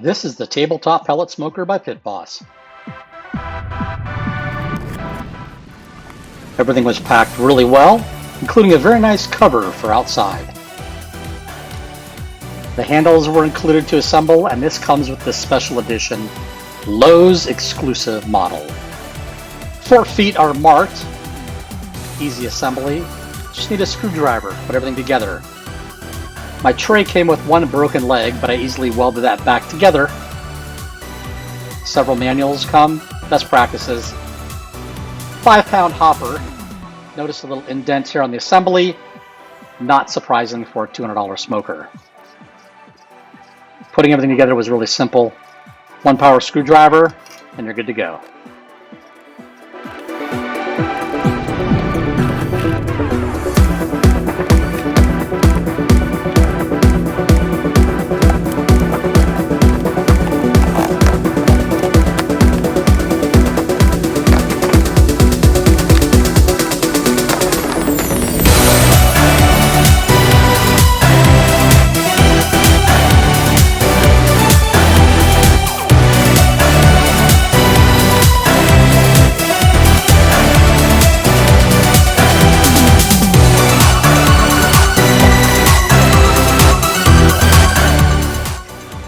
This is the Tabletop Pellet Smoker by Pit Boss. Everything was packed really well, including a very nice cover for outside. The handles were included to assemble, and this comes with this special edition Lowe's exclusive model. 4 feet are marked, easy assembly, just need a screwdriver to put everything together. My tray came with 1 broken leg, but I easily welded that back together. Several manuals come, best practices. 5-pound hopper. Notice a little indent here on the assembly. Not surprising for a $200 smoker. Putting everything together was really simple. 1 power screwdriver, and you're good to go.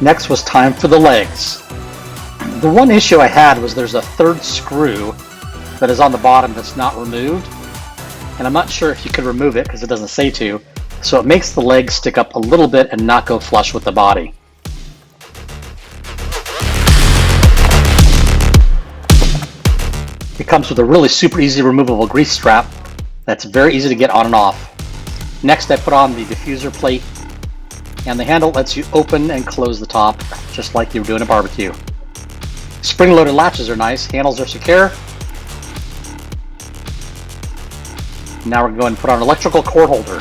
Next was time for the legs. The one issue I had was there's a 3rd screw that is on the bottom that's not removed, and I'm not sure if you could remove it because it doesn't say to, so it makes the legs stick up a little bit and not go flush with the body. It comes with a really super easy removable grease strap that's very easy to get on and off. Next I put on the diffuser plate, and the handle lets you open and close the top, just like you were doing a barbecue. Spring-loaded latches are nice, handles are secure. Now we're going to put on an electrical cord holder.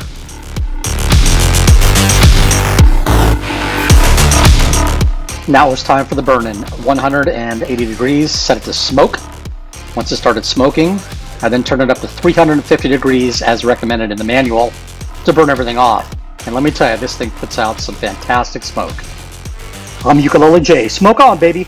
Now it's time for the burn-in. 180 degrees, set it to smoke. Once it started smoking, I then turned it up to 350 degrees as recommended in the manual to burn everything off. And let me tell you, this thing puts out some fantastic smoke. I'm Ukulele J. Smoke on, baby!